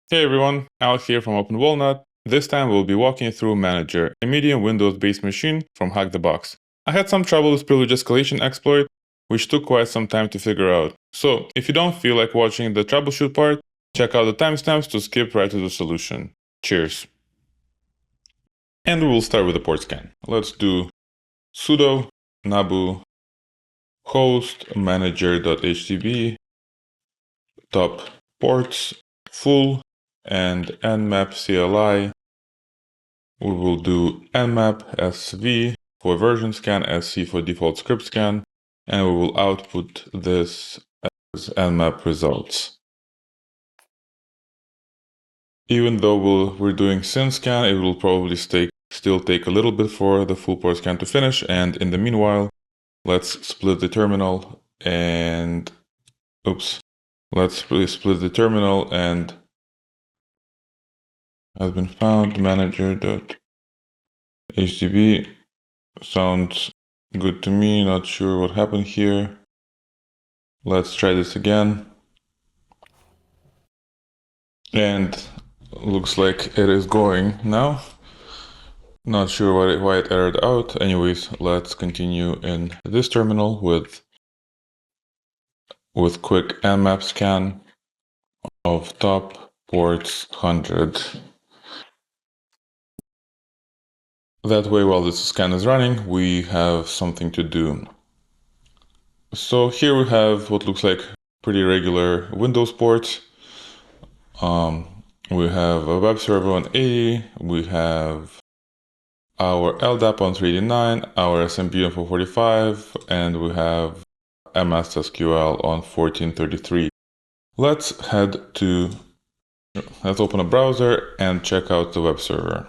Hey everyone, Al here from Open Walnut. This time we'll be walking through Manager, a medium Windows-based machine from Hack the Box. I had some trouble with Priv Escalation Exploit, which took quite some time to figure out. So, if you don't feel like watching the troubleshoot part, check out the timestamps to skip right to the solution. Cheers. And we will start with the port scan. Let's do sudo nabu host manager.htb top ports full and nmap CLI. We will do nmap sv for version scan, sc for default script scan, and we will output this as nmap results. Even though we're doing syn scan, it will probably still take a little bit for the full port scan to finish, and in the meanwhile, let's split the terminal and let's split the terminal and has been found manager.htb. Sounds good to me, not sure what happened here. Let's try this again. And looks like it is going now. Not sure why it errored out. Anyways, let's continue in this terminal with quick nmap scan of top ports 100. That way, while this scan is running, we have something to do. So here we have what looks like pretty regular Windows ports. We have a web server on 80, we have our LDAP on 389, our SMB on 445, and we have MS SQL on 1433. Let's open a browser and check out the web server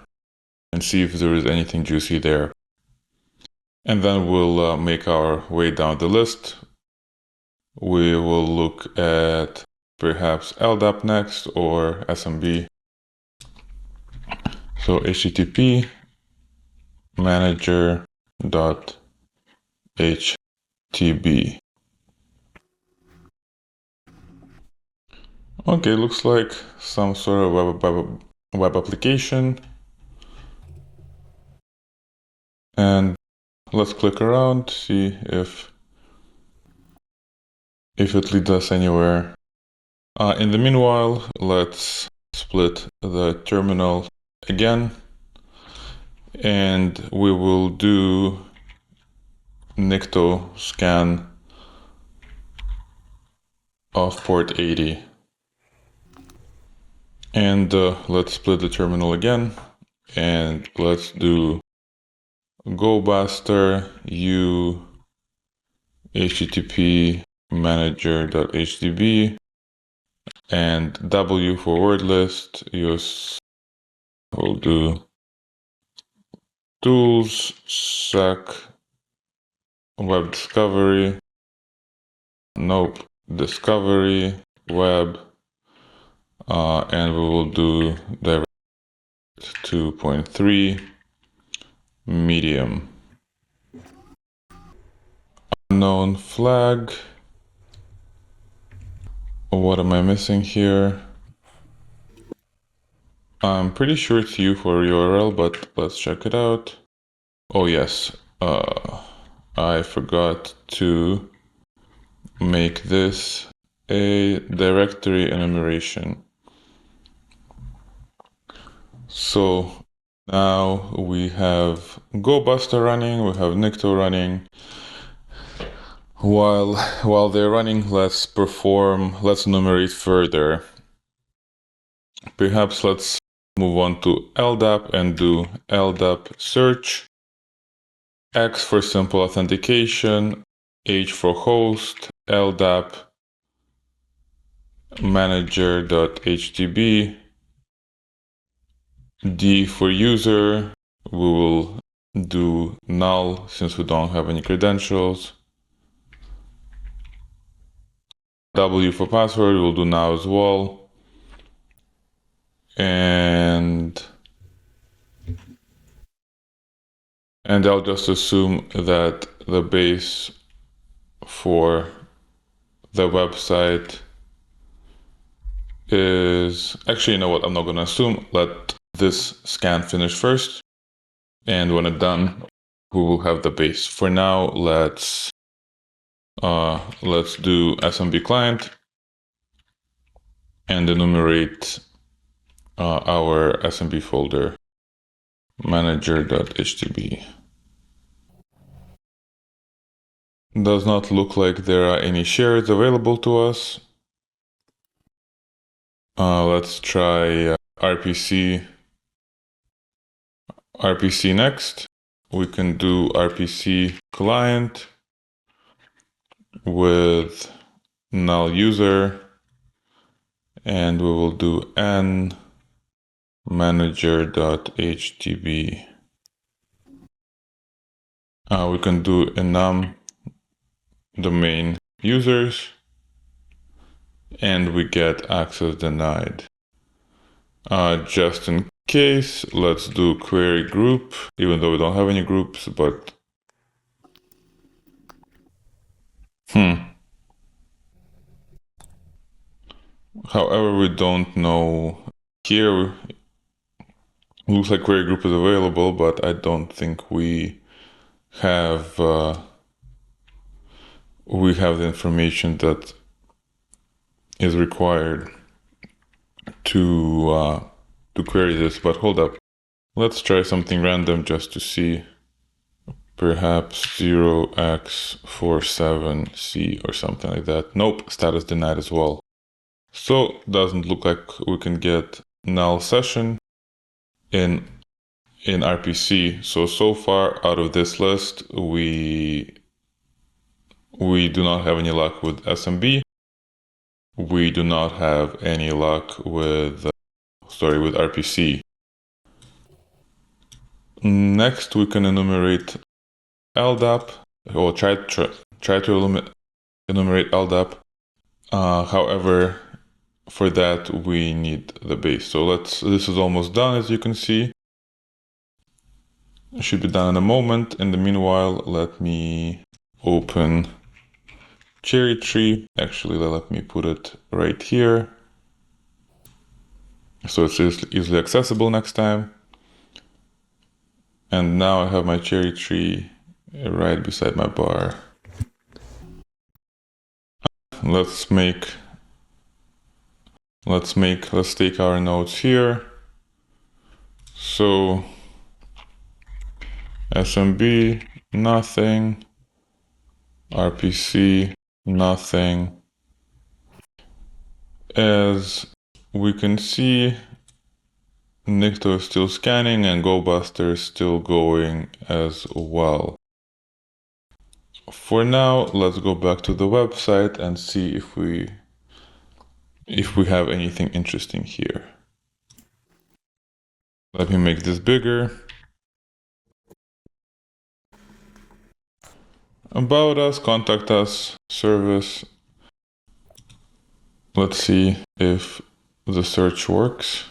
and see if there is anything juicy there. And then we'll make our way down the list. We will look at perhaps LDAP next or SMB. So http manager.htb. Okay, looks like some sort of web application. And let's click around, see if it leads us anywhere. In the meanwhile, let's split the terminal again, and we will do nicto scan of port 80. And let's split the terminal again, and let's do gobuster u http manager.htb and w for word list. We'll do tools sec web discovery, nope, discovery web, and we will do direct 2.3 medium. Unknown flag. What am I missing here? I'm pretty sure it's U for URL, but let's check it out. Oh yes, I forgot to make this a directory enumeration. So now we have gobuster running, we have nicto running. While they're running, let's enumerate further. Perhaps let's move on to LDAP and do ldapsearch. X for simple authentication, H for host, LDAP manager.htb, D for user, we will do null since we don't have any credentials. W for password, we'll do now as well. And I'll just assume that the base for the website is, actually, you know what, I'm not gonna assume. Let this scan finish first. And when it's done, we will have the base. For now, let's do SMB client and enumerate our SMB folder, manager.htb. Does not look like there are any shares available to us. Let's try RPC next. We can do RPC client with null user, and we will do n manager.htb. We can do enum domain users, and we get access denied. Just in case, let's do query group, even though we don't have any groups, but however, we don't know here. Looks like query group is available, but I don't think we have the information that is required to query this. But hold up, let's try something random just to see. Perhaps 0x47c or something like that. Nope, status denied as well. So doesn't look like we can get null session in RPC. So far out of this list, we do not have any luck with SMB. We do not have any luck with RPC. Next, we can enumerate LDAP, or try to enumerate LDAP. However, for that we need the base. So this is almost done, as you can see. It should be done in a moment. In the meanwhile, let me open cherry tree. Actually, let me put it right here, so it's easily accessible next time. And now I have my cherry tree right beside my bar. Let's take our nodes here. So SMB, nothing. RPC, nothing. As we can see, Nikto is still scanning and GoBuster is still going as well. For now, let's go back to the website and see if we have anything interesting here. Let me make this bigger. About us, contact us, service. Let's see if the search works.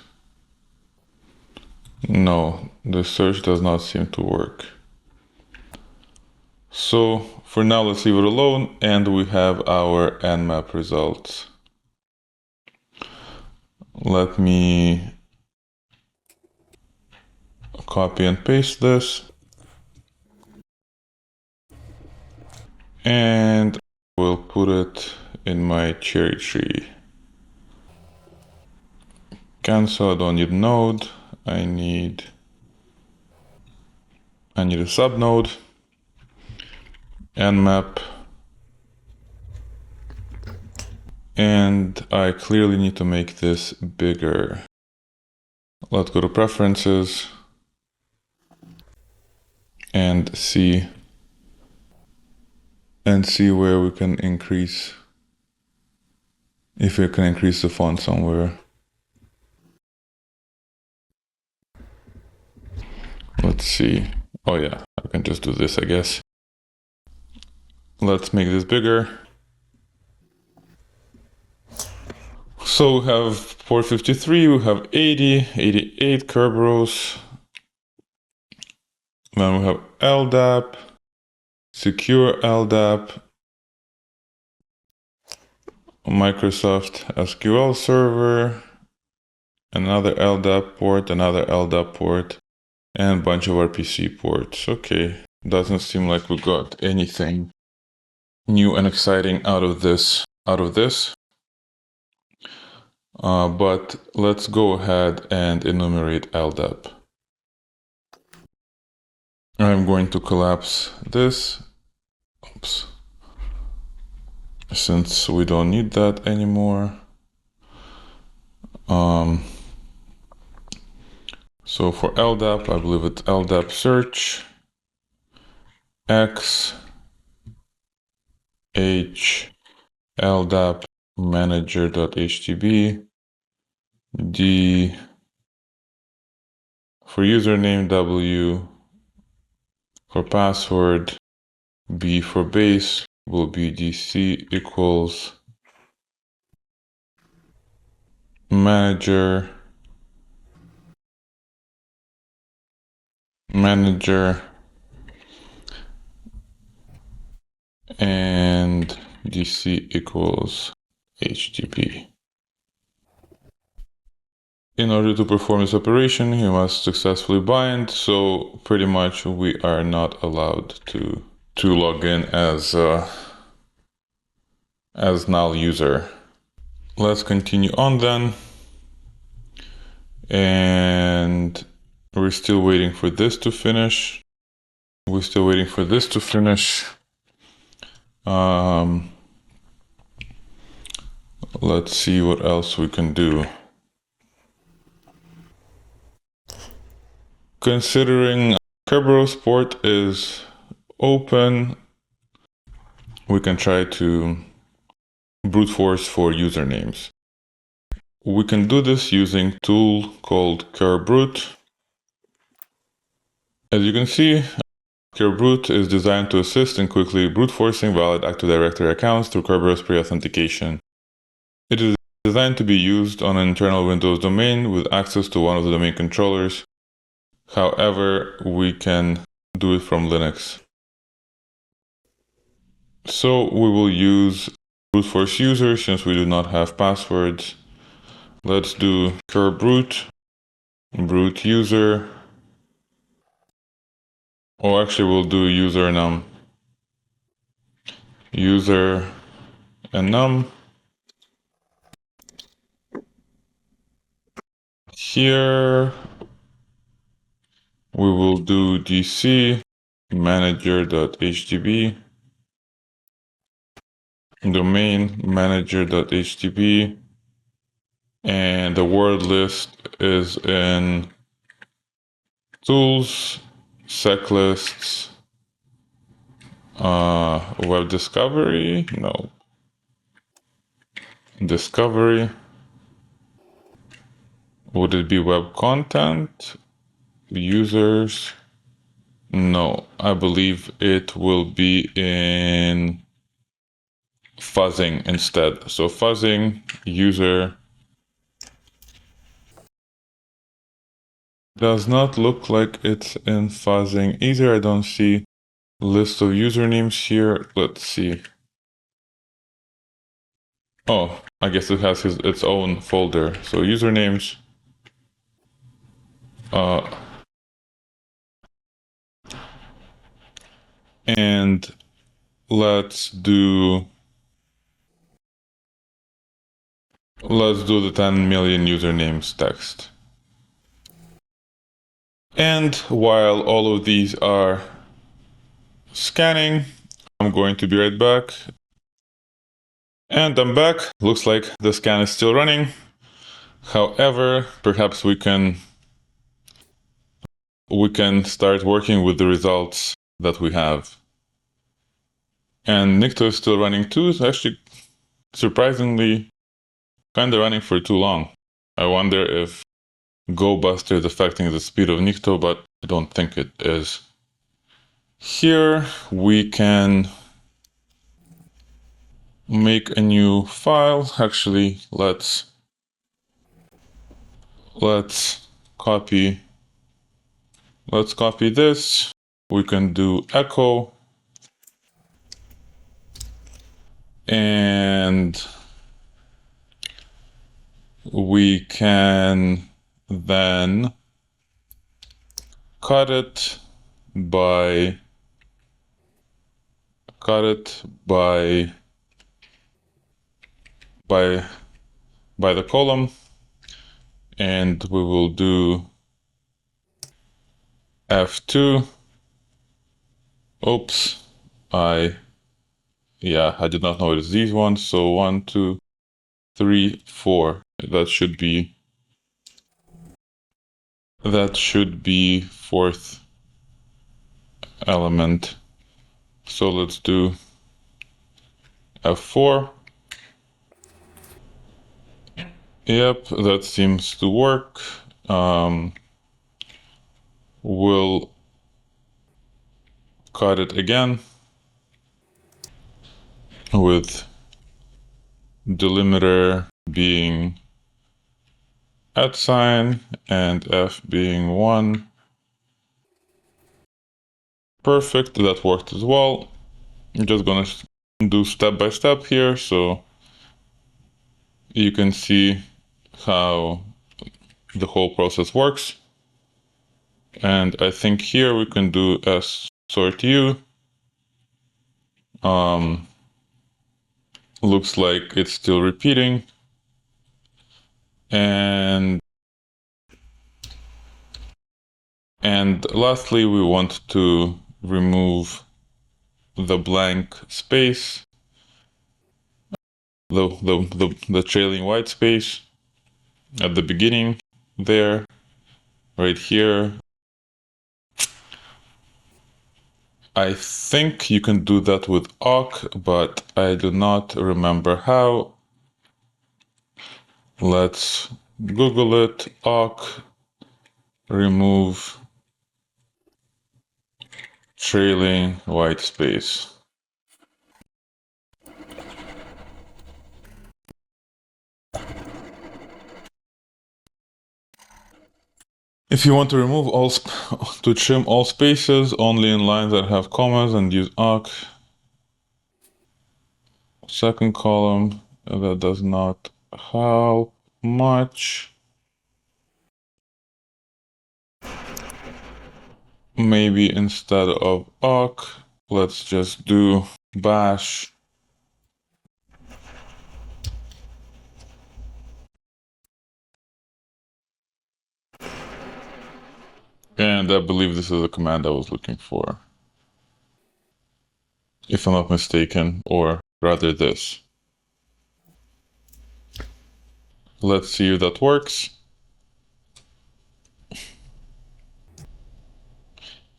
No, the search does not seem to work. So for now, let's leave it alone, and we have our nmap results. Let me copy and paste this. And we'll put it in my cherry tree. Cancel, I don't need node. I need a subnode. Nmap. And I clearly need to make this bigger. Let's go to preferences and see where we can increase, if we can increase the font somewhere. Let's see. Oh yeah, I can just do this, I guess. Let's make this bigger. So we have port 53, we have 80, 88 Kerbrute. Then we have LDAP, secure LDAP. Microsoft SQL Server, another LDAP port, another LDAP port, and a bunch of RPC ports. Okay, doesn't seem like we got anything new and exciting out of this. But let's go ahead and enumerate LDAP. I'm going to collapse this. Oops. Since we don't need that anymore. So for LDAP, I believe it's ldapsearch x h ldap manager.htb d for username, w for password, b for base will be dc equals manager and dc equals htb. In order to perform this operation, you must successfully bind, so pretty much we are not allowed to log in as null user. Let's continue on then. And we're still waiting for this to finish. Let's see what else we can do. Considering Kerbrute port is open, we can try to brute force for usernames. We can do this using a tool called Kerbrute. As you can see, Kerbrute is designed to assist in quickly brute forcing valid Active Directory accounts through Kerberute's pre-authentication. It is designed to be used on an internal Windows domain with access to one of the domain controllers. However, we can do it from Linux. So we will use brute force user since we do not have passwords. Let's do Kerbrute, brute user. Or actually we'll do user and num. Here we will do dc manager.htb, domain manager.htb, and the word list is in tools, sec lists, web discovery, discovery. Would it be web content? Users? No, I believe it will be in fuzzing instead. So fuzzing user does not look like it's in fuzzing either. I don't see list of usernames here. Let's see. Oh, I guess it has its own folder. So usernames. And let's do the 10 million usernames text. And while all of these are scanning, I'm going to be right back. And I'm back. Looks like the scan is still running. However, perhaps we can start working with the results that we have. And Nikto is still running too. It's actually surprisingly kind of running for too long. I wonder if GoBuster is affecting the speed of Nikto, but I don't think it is. Here we can make a new file. Actually, let's copy this. We can do echo and we can then cut it by the column, and we will do F2. Oops, I did not notice these ones. So 1, 2, 3, 4. That should be fourth element. So let's do F4. Yep, that seems to work. We'll cut it again with delimiter being @ and F being 1. Perfect, that worked as well. I'm just gonna do step by step here so you can see how the whole process works. And I think here we can do S sort U. Looks like it's still repeating. And lastly, we want to remove the blank space, the trailing white space at the beginning there, right here. I think you can do that with awk, but I do not remember how. Let's Google it. Awk remove trailing white space. If you want to remove to trim all spaces only in lines that have commas, and use awk. Second column, that does not help much. Maybe instead of awk, let's just do bash. And I believe this is the command I was looking for, if I'm not mistaken, or rather this. Let's see if that works.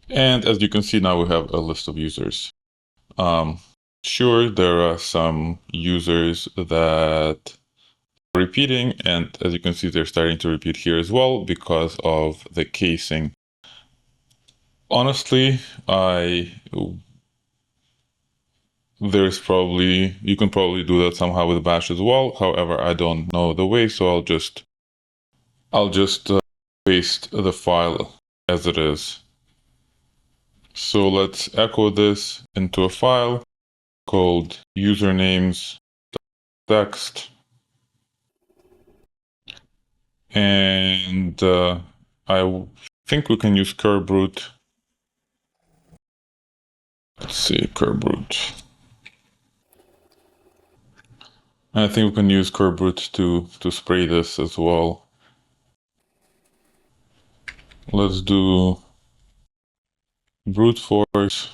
And as you can see, now we have a list of users. Sure, there are some users that are repeating, and as you can see, they're starting to repeat here as well because of the casing. Honestly, you can probably do that somehow with bash as well. However, I don't know the way, so I'll just paste the file as it is. So let's echo this into a file called usernames.txt. And I think we can use Kerbrute. Let's see, Kerbrute. I think we can use Kerbrute to spray this as well. Let's do brute force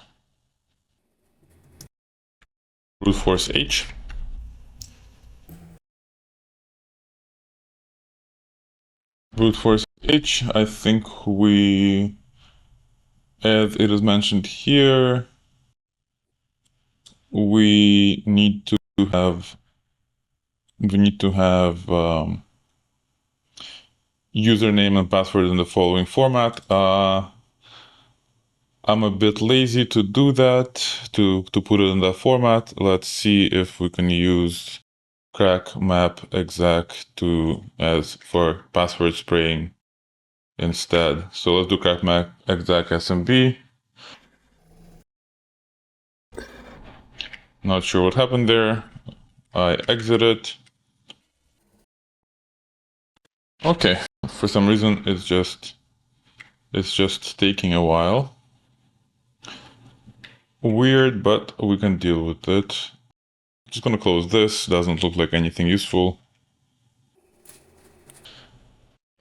H. Brute force H, I think as it is mentioned here, we need to have username and password in the following format. I'm a bit lazy to do that, to put it in that format. Let's see if we can use crack map exec as for password spraying instead. So let's do crack map exec SMB. Not sure what happened there. I exit it. Okay, for some reason it's just taking a while. Weird, but we can deal with it. Just gonna close this, doesn't look like anything useful.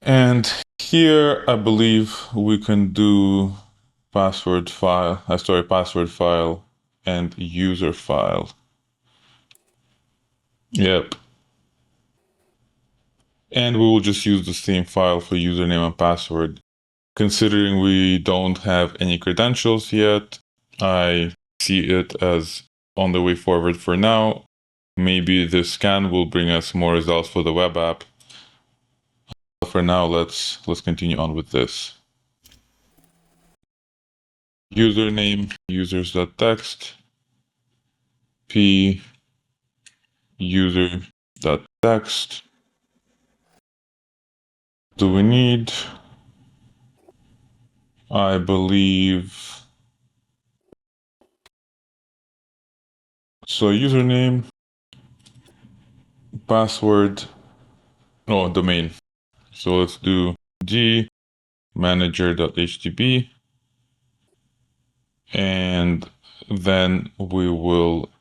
And here I believe we can do password file and user file. Yep. And we will just use the same file for username and password. Considering we don't have any credentials yet, I see it as on the way forward for now. Maybe this scan will bring us more results for the web app. For now, let's continue on with this. Username, users.text, p user.text. Do we need? I believe so. Username, password, domain. So let's do g manager.htb, and then we will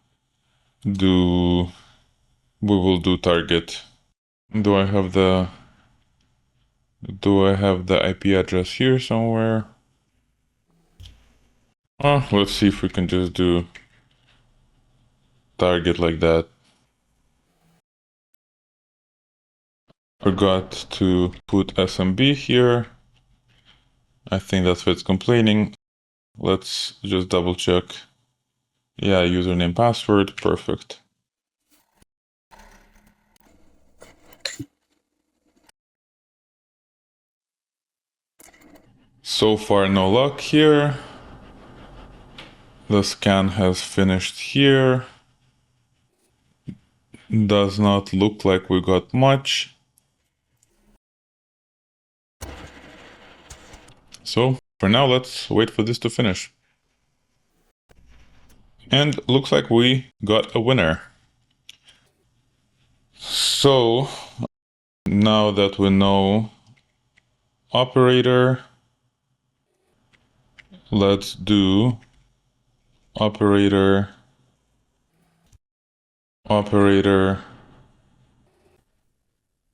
do target. Do I have the IP address here somewhere? Let's see if we can just do target like that. Forgot to put SMB here. I think that's what's complaining. Let's just double check. Yeah, username, password, perfect. So far, no luck here. The scan has finished here. Does not look like we got much. So for now, let's wait for this to finish. And looks like we got a winner. So now that we know operator, let's do operator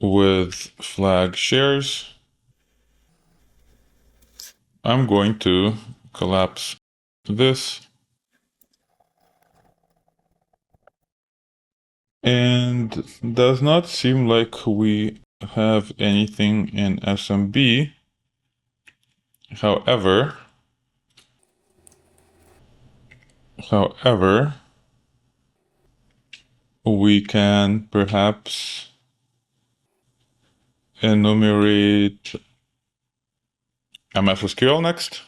with flag shares. I'm going to collapse this. And does not seem like we have anything in SMB. However, we can perhaps enumerate MS SQL next.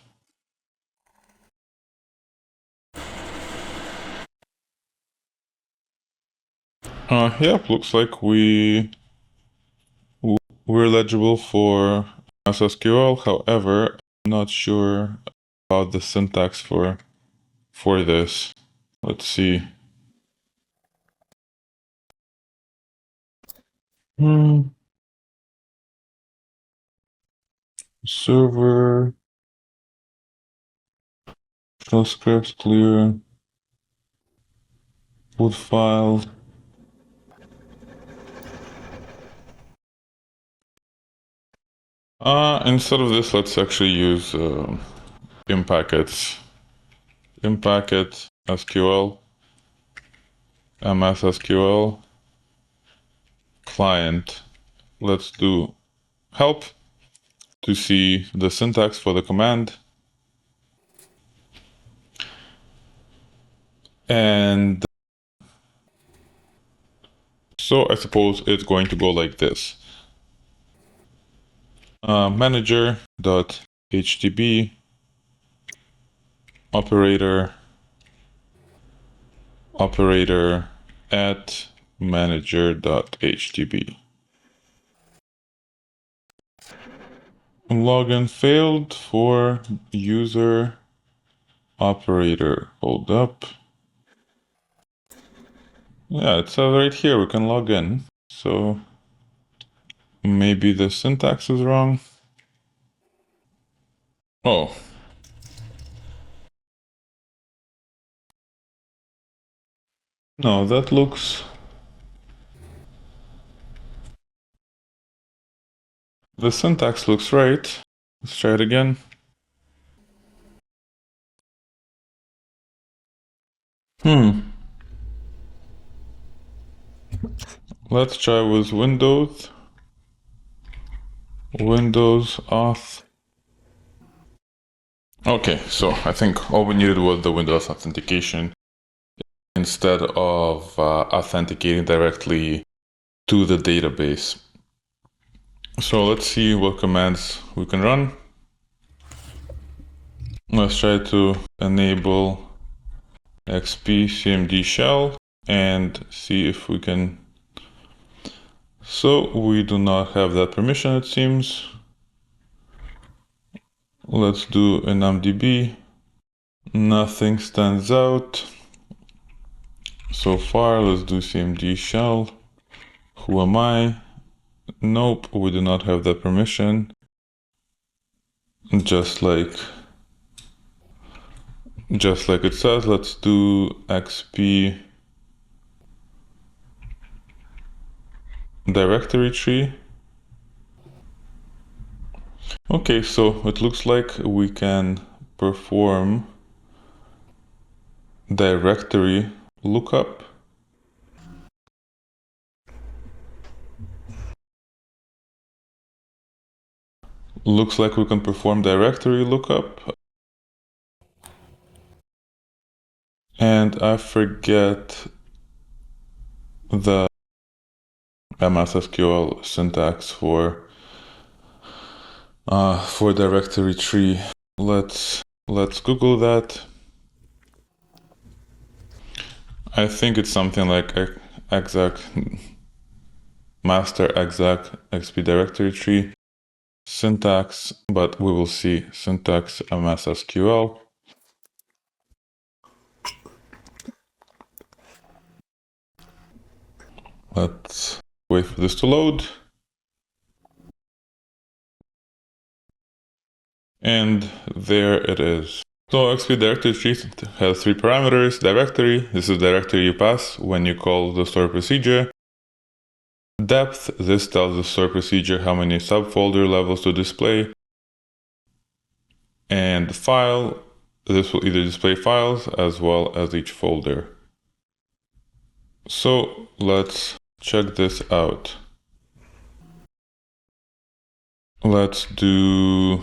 Yep, looks like we're eligible for MS SQL. However, I'm not sure about the syntax for this. Let's see. Server shell scripts clear. Put file. Instead of this, let's actually use impackets. Impacket SQL, MS SQL, client. Let's do help to see the syntax for the command. And so I suppose it's going to go like this. Manager.htb operator at manager.htb. Login failed for user operator. Hold up. Yeah, it says right here we can log in. So Maybe the syntax is wrong. Oh. No, that looks... The syntax looks right. Let's try it again. Let's try with Windows. Windows auth. Okay, so I think all we needed was the Windows authentication instead of authenticating directly to the database. So let's see what commands we can run. Let's try to enable XP CMD shell and see if we can. So we do not have that permission, it seems. Let's do enumdb. Nothing stands out so far. Let's do CMD shell. Who am I? Nope, we do not have that permission. Just like it says, let's do XP directory tree. Okay, so it looks like we can perform directory lookup. Looks like we can perform directory lookup. And I forget the MS SQL syntax for directory tree. Let's Google that. I think it's something like exec master exec XP directory tree syntax, but we will see syntax MS SQL. Let's wait for this to load. And there it is. So XP directory tree has three parameters. Directory, this is directory you pass when you call the store procedure. Depth, this tells the store procedure how many subfolder levels to display. And file, this will either display files as well as each folder. So let's check this out. Let's do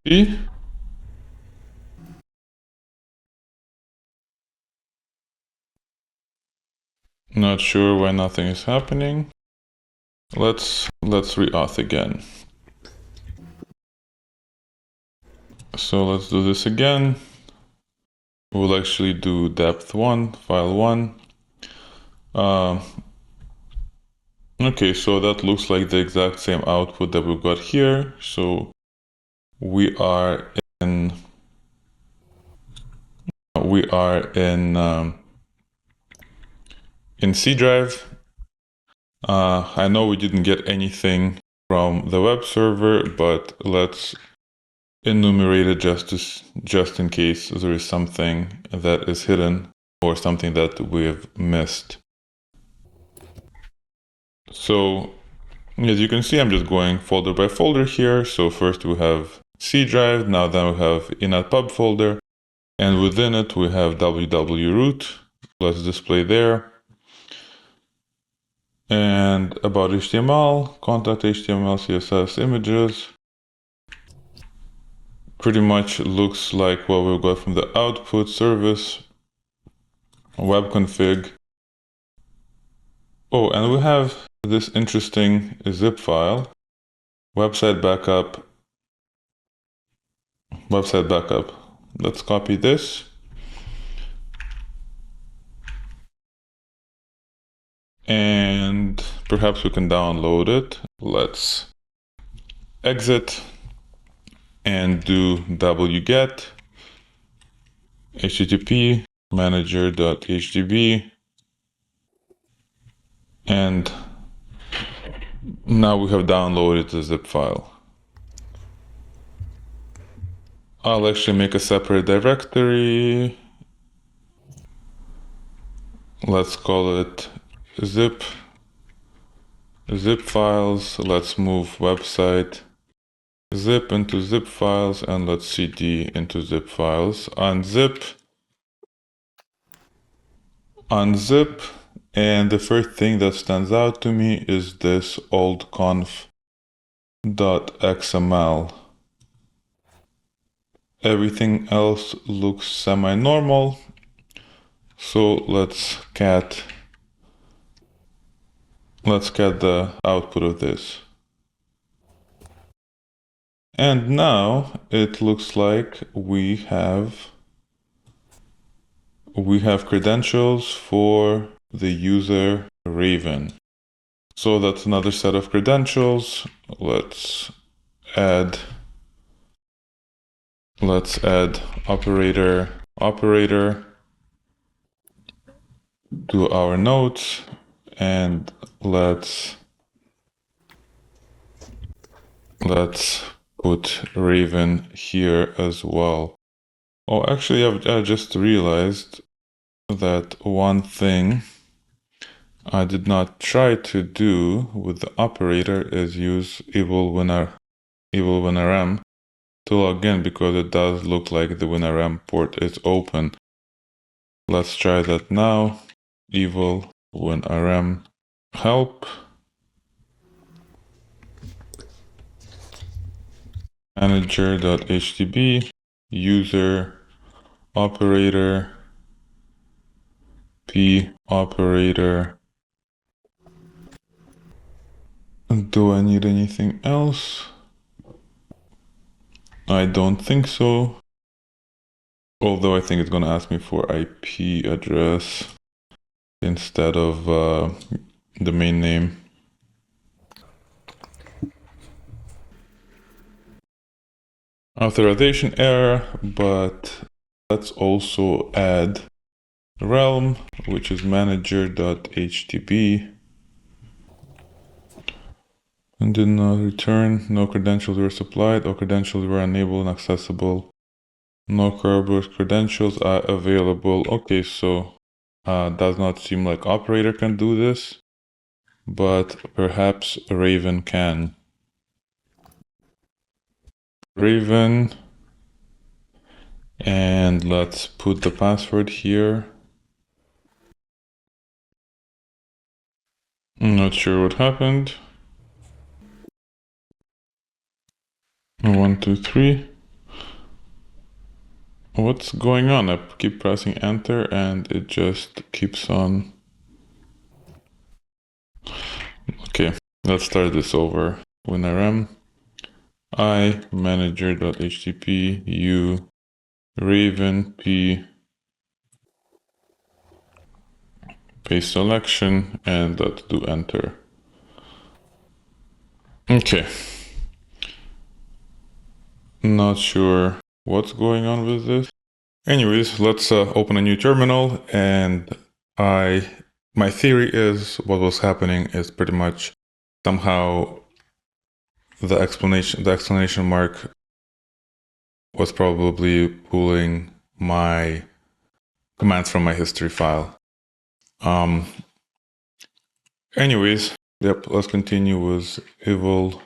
C. Not sure why nothing is happening. Let's reauth again. So let's do this again. We'll actually do depth 1, file 1. Okay, so that looks like the exact same output that we've got here. So we are in C drive. I know we didn't get anything from the web server, but let's enumerate it just in case there is something that is hidden or something that we've missed. So as you can see, I'm just going folder by folder here. So first we have C drive, now then we have init.pub folder, and within it we have www-root. Let's display there. And about HTML, contact HTML, CSS, images. Pretty much looks like what we've got from the output service, web config. Oh, and we have this interesting zip file, website backup. Let's copy this. And perhaps we can download it. Let's exit and do wget http manager.hdb And now we have downloaded the zip file. I'll actually make a separate directory. Let's call it zip files. Let's move website zip into zip files, and let's cd into zip files. Unzip, and the first thing that stands out to me is this old conf.xml. Everything else looks semi-normal, so let's cat the output of this. And now it looks like we have credentials for the user Raven. So that's another set of credentials. Let's add operator to our nodes, and let's put Raven here as well. Oh, actually, I just realized that one thing I did not try to do with the operator is use evil winrm to log in, because it does look like the winrm port is open. Let's try that now. Evil winrm help manager.htb user operator p operator. Do I need anything else? I don't think so. Although I think it's going to ask me for IP address instead of the main name. Authorization error, but let's also add realm, which is manager.htb. And did not return. No credentials were supplied, or credentials were unable and accessible. No Kerbrute credentials are available. Okay, so does not seem like operator can do this, but perhaps Raven can. Raven, and let's put the password here. I'm not sure what happened. 1, 2, 3. What's going on? I keep pressing enter and it just keeps on. Okay, let's start this over. WinRM I manager.htp u raven p paste selection, and let's do enter. Okay. Not sure what's going on with this. Anyways, let's open a new terminal, and my theory is what was happening is pretty much somehow the exclamation mark was probably pulling my commands from my history file. Anyways, yep, let's continue with evil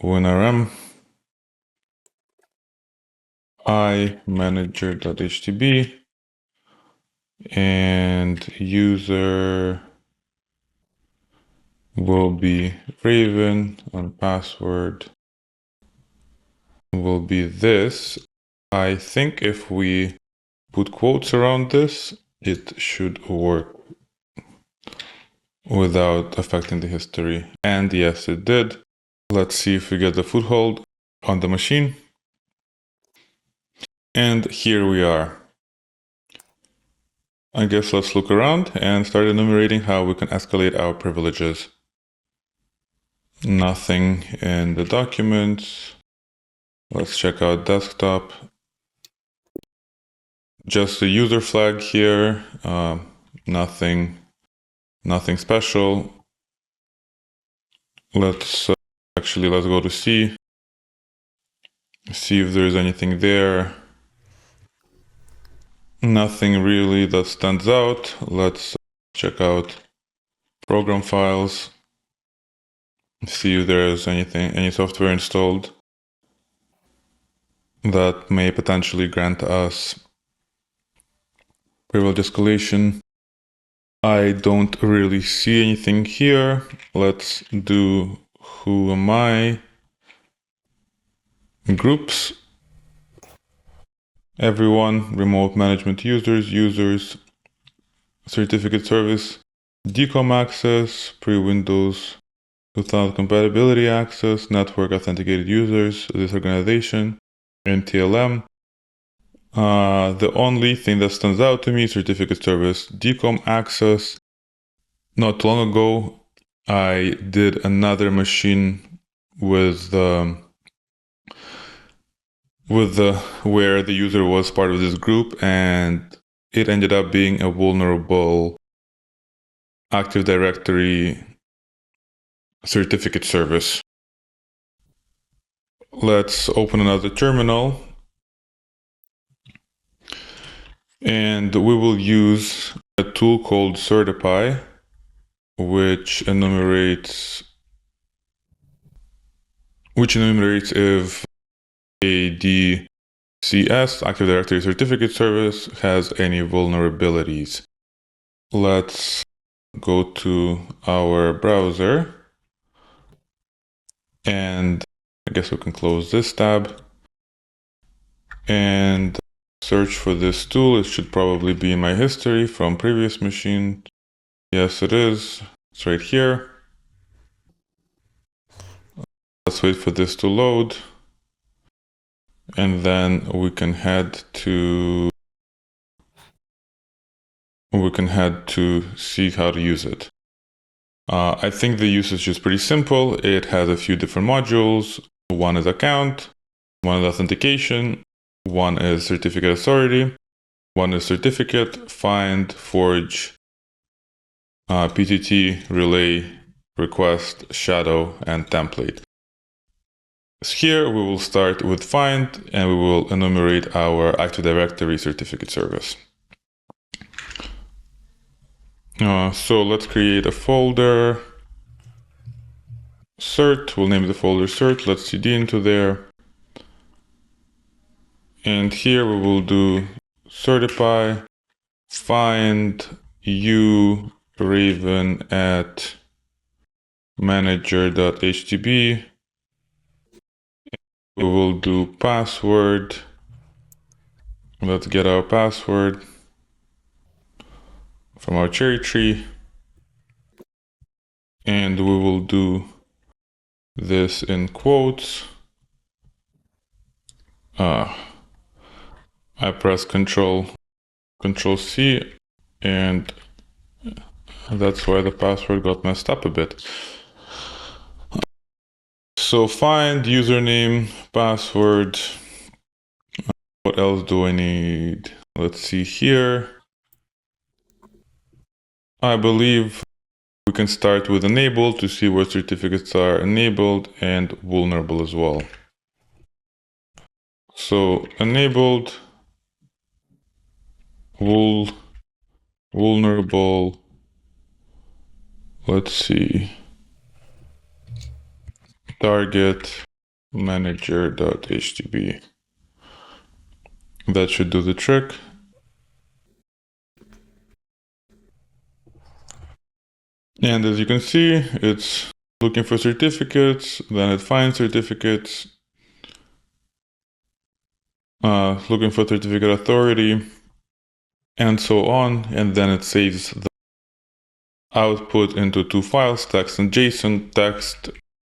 winrm I manager.htb, and user will be Raven, and password will be this. I think if we put quotes around this, it should work without affecting the history. And yes, it did. Let's see if we get the foothold on the machine. And here we are. I guess let's look around and start enumerating how we can escalate our privileges. Nothing in the documents. Let's check out desktop. Just the user flag here. Nothing Nothing special. Let's go to see if there's anything there. Nothing really that stands out. Let's check out program files, see if there's any software installed that may potentially grant us privilege escalation. I don't really see anything here. Let's do who am I? Groups. Everyone, remote management users, certificate service, DCOM access, pre-Windows 2000 compatibility access, network authenticated users, this organization, NTLM. The only thing that stands out to me, certificate service, DCOM access. Not long ago, I did another machine with where the user was part of this group, and it ended up being a vulnerable Active Directory certificate service. Let's open another terminal, and we will use a tool called Certify, which enumerates if ADCS, Active Directory Certificate Service, has any vulnerabilities. Let's go to our browser, and I guess we can close this tab and search for this tool. It should probably be in my history from previous machine. Yes, it is. It's right here. Let's wait for this to load, and then we can head to see how to use it. I think the usage is pretty simple. It has a few different modules. One is account, one is authentication, one is certificate authority, one is certificate, find, forge, PTT, relay, request, shadow, and template. So here we will start with find, and we will enumerate our Active Directory certificate service. So let's create a folder, cert. We'll name the folder cert. Let's cd into there. And here we will do certify find u raven at manager.htb. We will do password. Let's get our password from our cherry tree. And we will do this in quotes. I press Control C, and that's why the password got messed up a bit. So find username, password. What else do I need? Let's see here. I believe we can start with enable to see what certificates are enabled and vulnerable as well. So enabled, vulnerable, let's see, target manager.htb. That should do the trick. And as you can see, it's looking for certificates, then it finds certificates, looking for certificate authority, and so on, and then it saves the output into two files, text and JSON. Text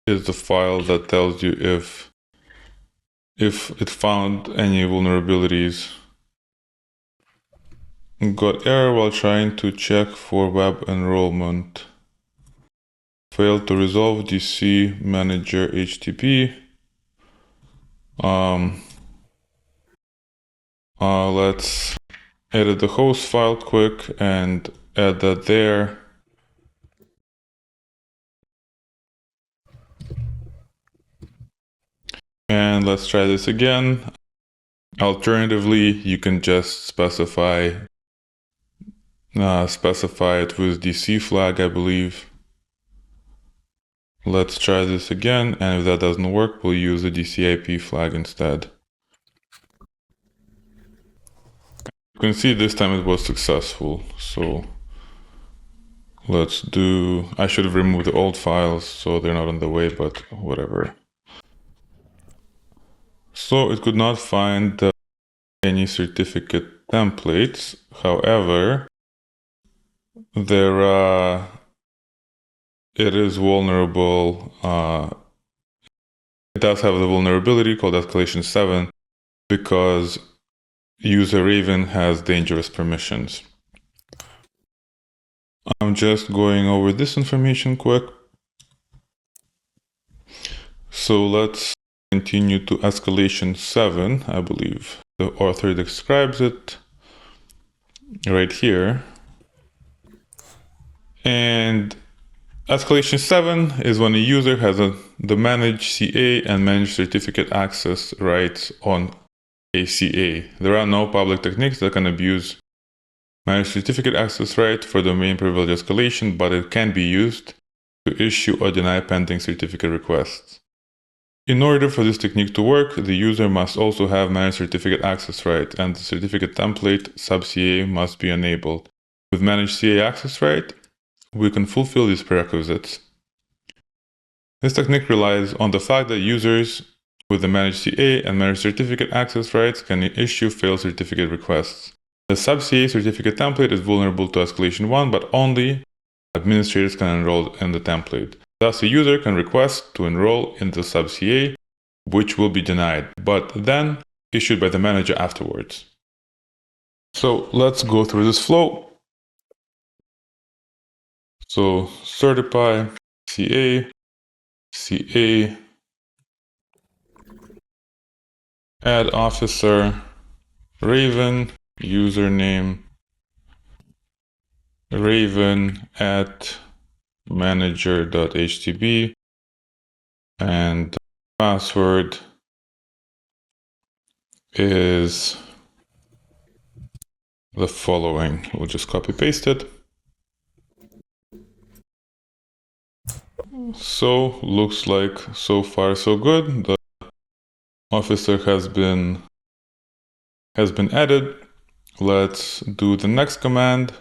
is the file that tells you if it found any vulnerabilities. Got error while trying to check for web enrollment. Failed to resolve DC manager HTTP. Let's edit the host file quick and add that there. let's try this again. Alternatively, you can just specify it with DC flag, I believe. Let's try this again, and if that doesn't work, we'll use the DCIP flag instead. You can see this time it was successful, so let's do... I should have removed the old files so they're not in the way, but whatever. So it could not find any certificate templates. However, it is vulnerable. It does have the vulnerability called escalation 7 because user Raven has dangerous permissions. I'm just going over this information quick. So let's continue to escalation 7, I believe. The author describes it right here. And escalation 7 is when a user has the manage CA and manage certificate access rights on a CA. There are no public techniques that can abuse manage certificate access right for domain privilege escalation, but it can be used to issue or deny pending certificate requests. In order for this technique to work, the user must also have managed certificate access right, and the certificate template sub-CA must be enabled. With managed CA access right, we can fulfill these prerequisites. This technique relies on the fact that users with the managed CA and managed certificate access rights can issue failed certificate requests. The sub-CA certificate template is vulnerable to escalation 1, but only administrators can enroll in the template. Thus, a user can request to enroll in the sub-CA, which will be denied, but then issued by the manager afterwards. So let's go through this flow. So certify, CA, CA, add officer, Raven, username, Raven at manager.htb, and password is the following. We'll just copy paste it. So looks like so far so good. The officer has been added. Let's do the next command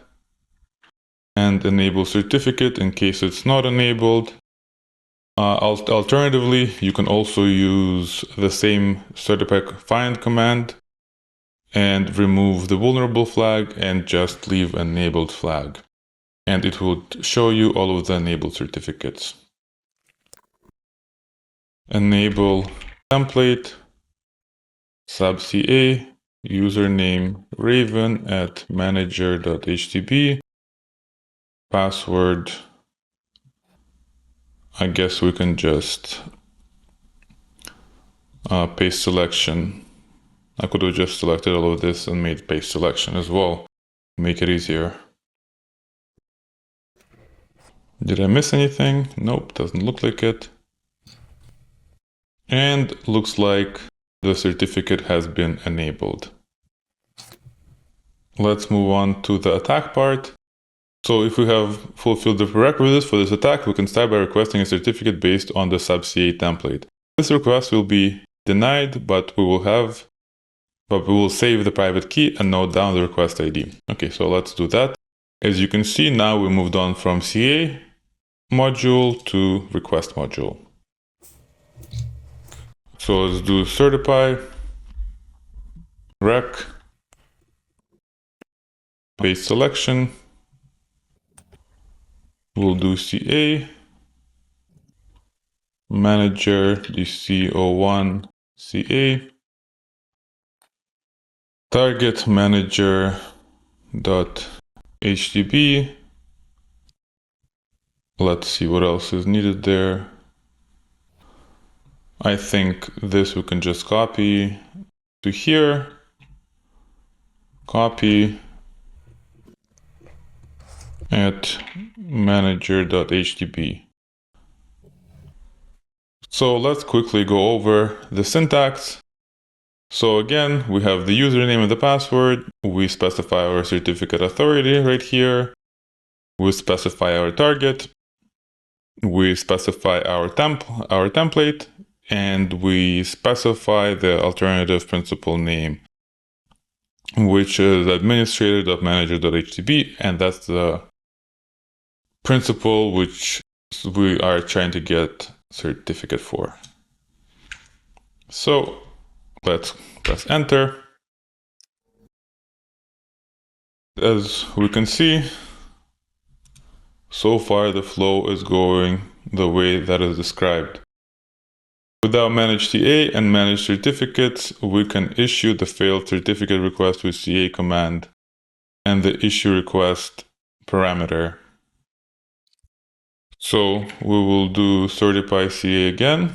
and enable certificate in case it's not enabled. Alternatively, you can also use the same certify find command and remove the vulnerable flag and just leave enabled flag. And it would show you all of the enabled certificates. Enable template, sub-CA, username Raven at manager.htb, password, I guess we can just paste selection. I could have just selected all of this and made paste selection as well, make it easier. Did I miss anything? Nope, doesn't look like it. And looks like the certificate has been enabled. Let's move on to the attack part. So if we have fulfilled the prerequisites for this attack, we can start by requesting a certificate based on the sub-CA template. This request will be denied, but we will save the private key and note down the request ID. Okay, so let's do that. As you can see, now we moved on from CA module to request module. So let's do certify, rec, paste selection. We'll do CA, manager, DC01, CA, target manager dot HTTP. Let's see what else is needed there. I think this we can just copy to here, copy at manager.htb. So let's quickly go over the syntax. So again, we have the username and the password. We specify our certificate authority right here. We specify our target. We specify our template, and we specify the alternative principal name, which is administrator.manager.htb, and that's the principal which we are trying to get certificate for. So let's press enter. As we can see, so far the flow is going the way that is described. Without manage CA and manage certificates, we can issue the failed certificate request with CA command and the issue request parameter. So we will do certify CA again.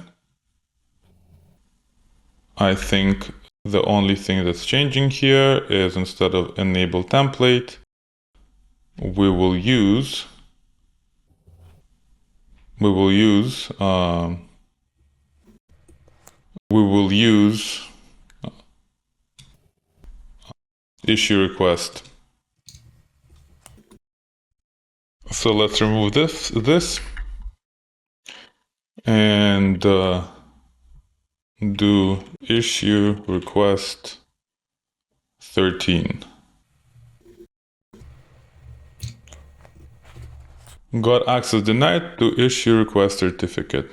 I think the only thing that's changing here is instead of enable template, we will use issue request. So let's remove this and do issue request 13. Got access denied to issue request certificate.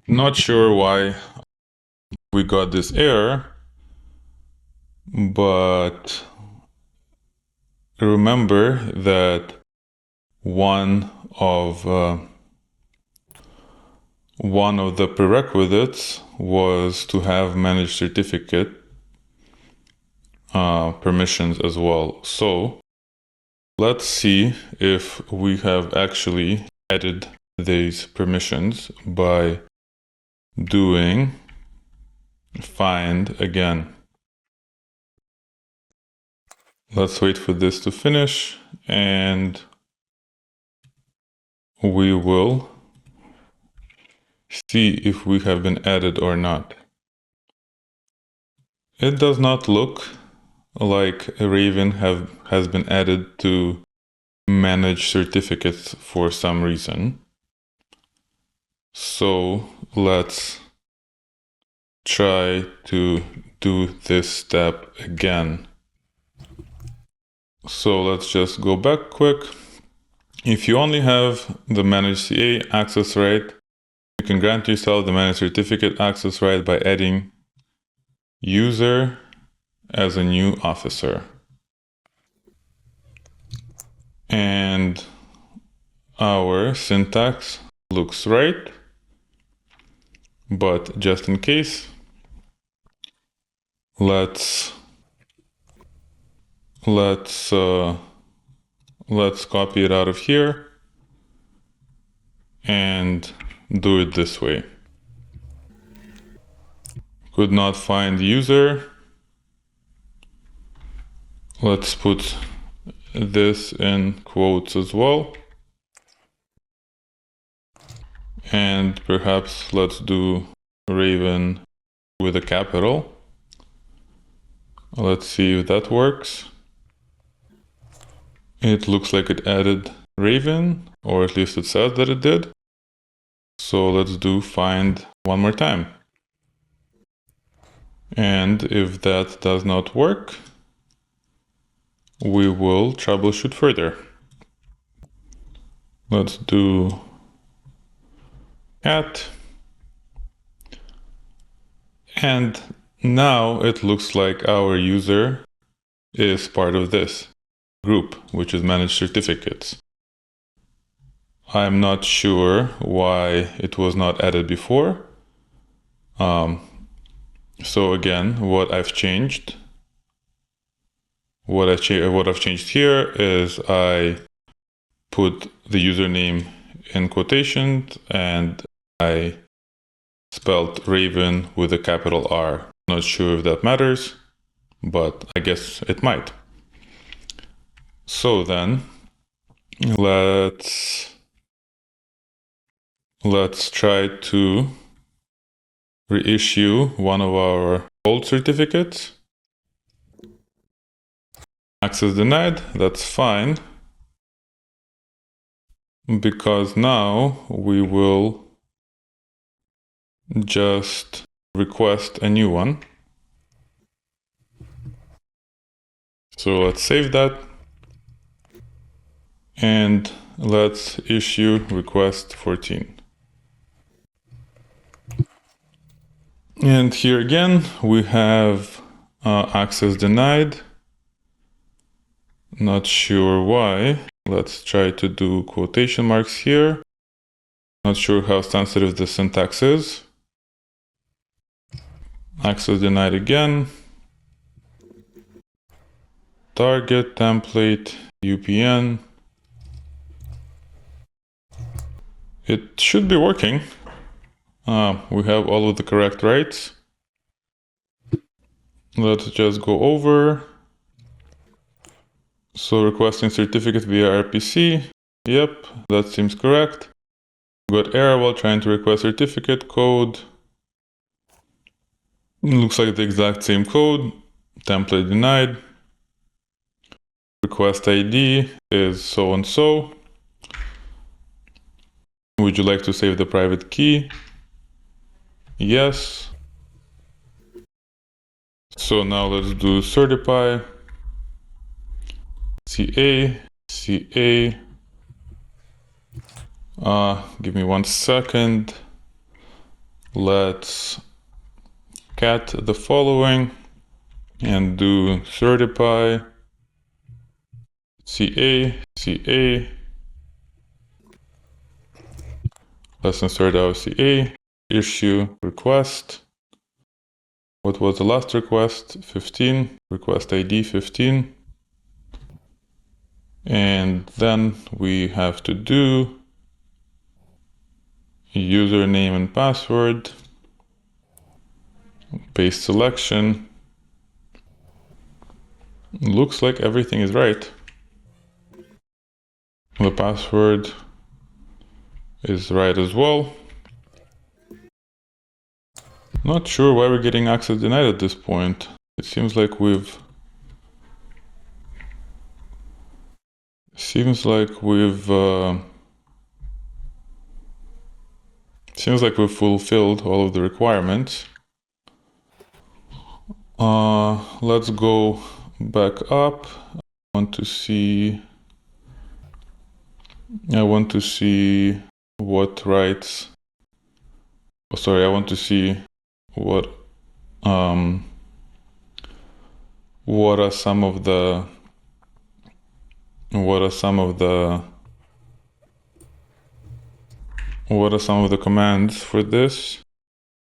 Not sure why we got this error, but remember that one of the prerequisites was to have managed certificate permissions as well. So let's see if we have actually added these permissions by doing find again. Let's wait for this to finish and we will see if we have been added or not. It does not look like Raven has been added to manage certificates for some reason. So let's try to do this step again. So let's just go back quick. If you only have the manage CA access right, you can grant yourself the manage certificate access right by adding user as a new officer. And our syntax looks right, but just in case, let's copy it out of here and do it this way. Could not find user. Let's put this in quotes as well. And perhaps let's do Raven with a capital. Let's see if that works. It looks like it added Raven, or at least it says that it did. So let's do find one more time. And if that does not work, we will troubleshoot further. Let's do cat. And now it looks like our user is part of this group, which is managed certificates. I'm not sure why it was not added before. So again, what I've changed here is I put the username in quotations and I spelled Raven with a capital R. Not sure if that matters, but I guess it might. So then let's Let's try to reissue one of our old certificates. Access denied, that's fine, because now we will just request a new one. So let's save that and let's issue request 14. And here again, we have access denied. Not sure why. Let's try to do quotation marks here. Not sure how sensitive the syntax is. Access denied again. Target, template, UPN. It should be working. We have all of the correct rights. Let's just go over. So requesting certificate via RPC. Yep, that seems correct. Got error while trying to request certificate code. Looks like the exact same code. Template denied. Request ID is so and so. Would you like to save the private key? Yes. So now let's do certify. CA. Give me 1 second. Let's cat the following and do certify. CA. Let's insert our CA. Issue request. What was the last request? 15. Request ID 15. And then we have to do username and password. Paste selection. Looks like everything is right. The password is right as well. Not sure why we're getting access denied at this point. It seems like we've fulfilled all of the requirements. Let's go back up. I want to see what rights. Oh, sorry, I want to see what are some of the commands for this,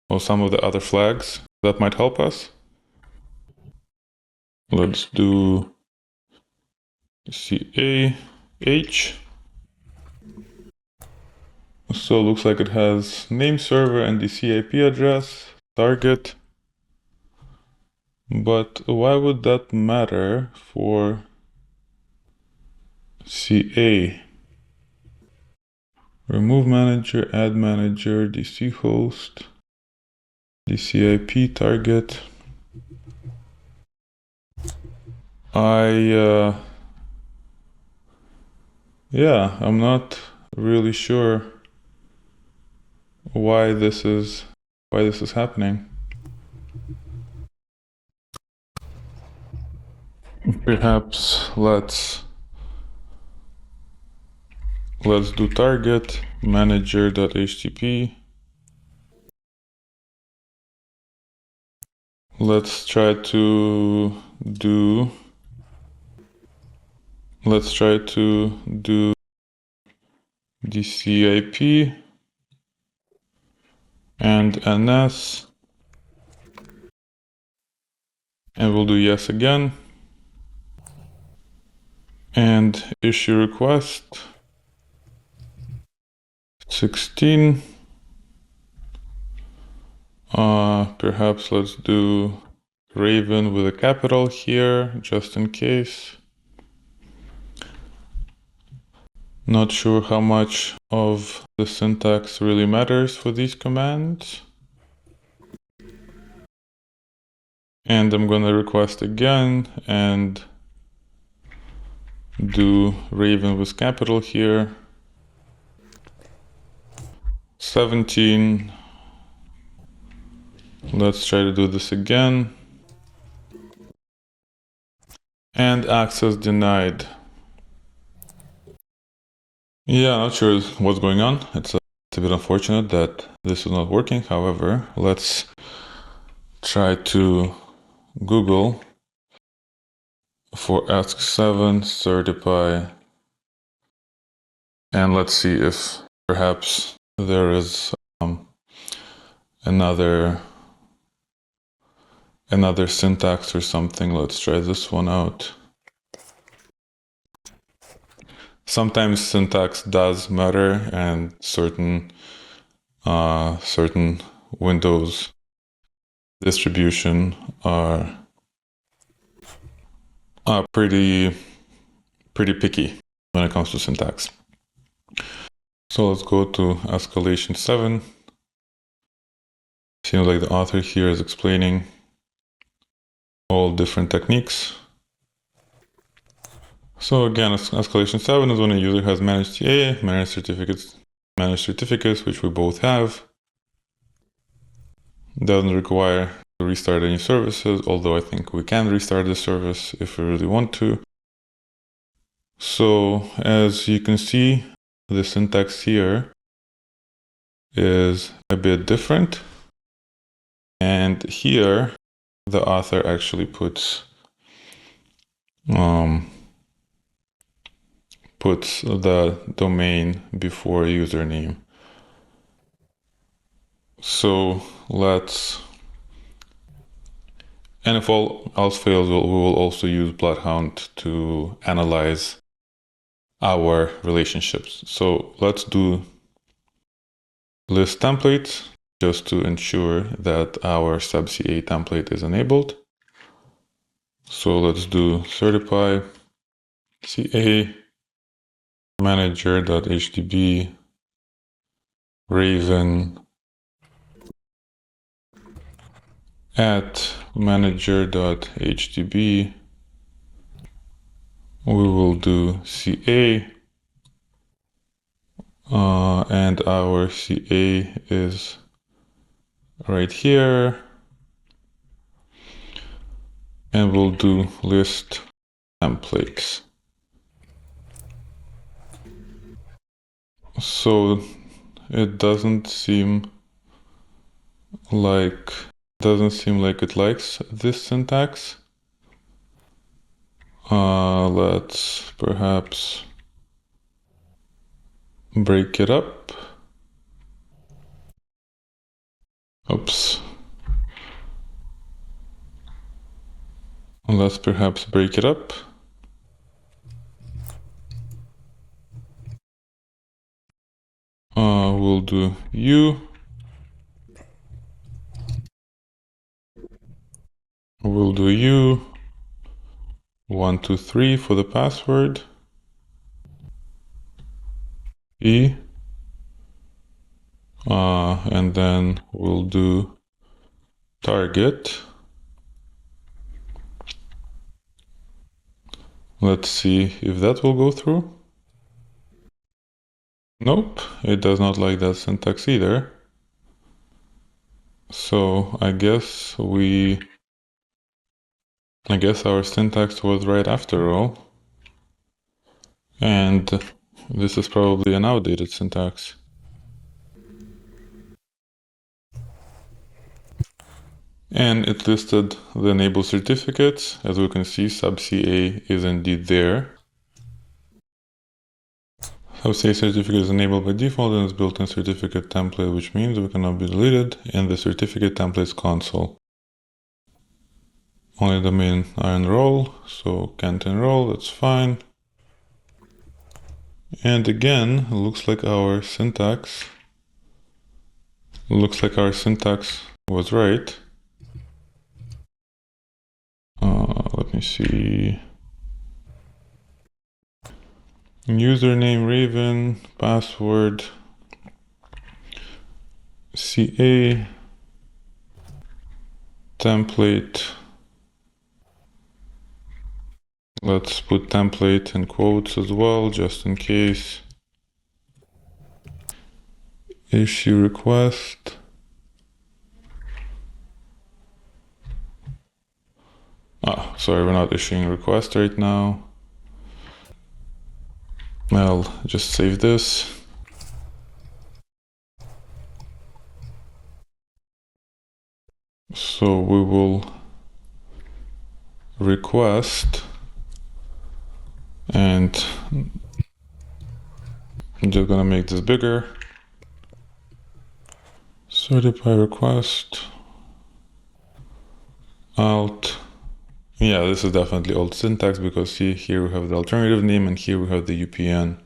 or some of the other flags that might help us. Let's do CAH. So it looks like it has name server and the IP address, target. But why would that matter for CA? Remove manager, add manager, DC host, DC IP target. I'm not really sure why this is happening. Perhaps let's do target manager.htp. Let's try to do DCIP and NS, and we'll do yes again, and issue request 16. Perhaps let's do Raven with a capital here, just in case. Not sure how much of the syntax really matters for these commands. And I'm gonna request again and do Raven with capital here. 17. Let's try to do this again. And access denied. Yeah, not sure what's going on. It's a bit unfortunate that this is not working. However, let's try to Google for ESC7 certify, and let's see if perhaps there is another syntax or something. Let's try this one out. Sometimes syntax does matter, and certain Windows distribution are pretty picky when it comes to syntax. So let's go to escalation 7. Seems like the author here is explaining all different techniques. So again, escalation 7 is when a user has managed TA, managed certificates, which we both have. Doesn't require to restart any services, although I think we can restart the service if we really want to. So as you can see, the syntax here is a bit different. And here, the author actually puts the domain before username. So let's, and if all else fails, we will also use Bloodhound to analyze our relationships. So let's do list templates just to ensure that our sub-CA template is enabled. So let's do certify CA manager.hdb Raven at manager.hdb. We will do CA, and our CA is right here, and we'll do list templates. So it doesn't seem like it likes this syntax. Let's perhaps break it up. Oops. Let's perhaps break it up. We'll do U. We'll do U 1, 2, 3 for the password. E. And then we'll do target. Let's see if that will go through. Nope, it does not like that syntax either. So I guess our syntax was right after all. And this is probably an outdated syntax. And it listed the enabled certificates. As we can see, sub-CA is indeed there. Sub-CA certificate is enabled by default and is built-in certificate template, which means we cannot be deleted in the certificate templates console. Only domain are enroll, so can't enroll, that's fine. And again, it looks like our syntax was right. Let me see. Username Raven, password CA, template. Let's put template in quotes as well, just in case. Issue request. Sorry, we're not issuing a request right now. I'll just save this. So we will request, and I'm just gonna make this bigger. Certify request, alt. Yeah, this is definitely old syntax because see, here we have the alternative name and here we have the UPN.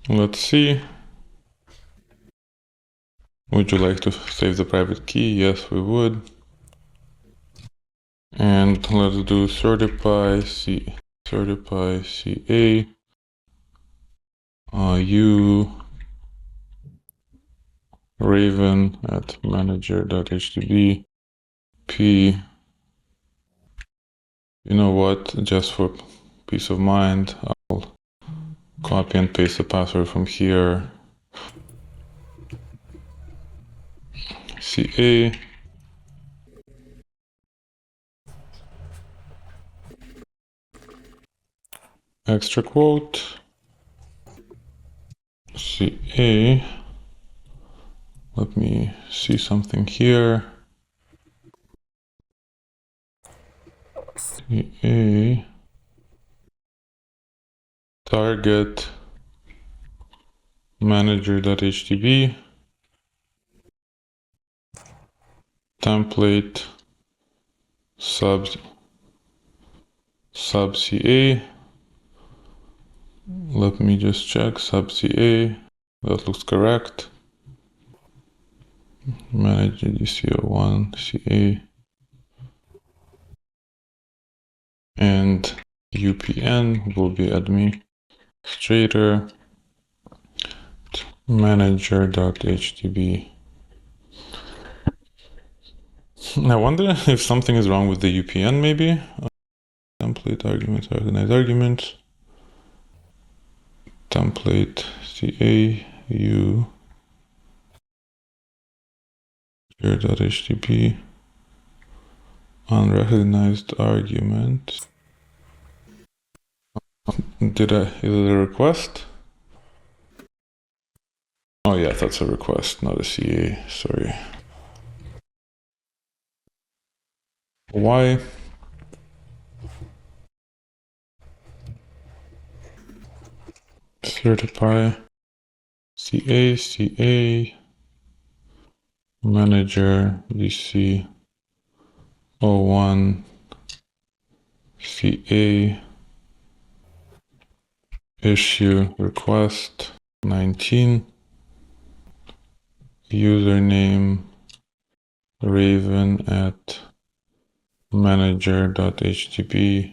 Let's see. Would you like to save the private key? Yes, we would. And let's do certify CA u raven at manager.hdb p. You know what? Just for peace of mind, I'll copy and paste the password from here. CA extra quote CA. Let me see something here. CA target manager.htb template sub CA. Let me just check sub CA. That looks correct. Manager DC01 CA and UPN will be administrator manager.htb. I wonder if something is wrong with the UPN maybe. Template arguments, organize arguments. Template CA U .htb unrecognized argument. Is it a request? Oh yeah, that's a request, not a CA, sorry. Why? Certify CA manager DC 01 CA issue request 19 username raven at manager.htb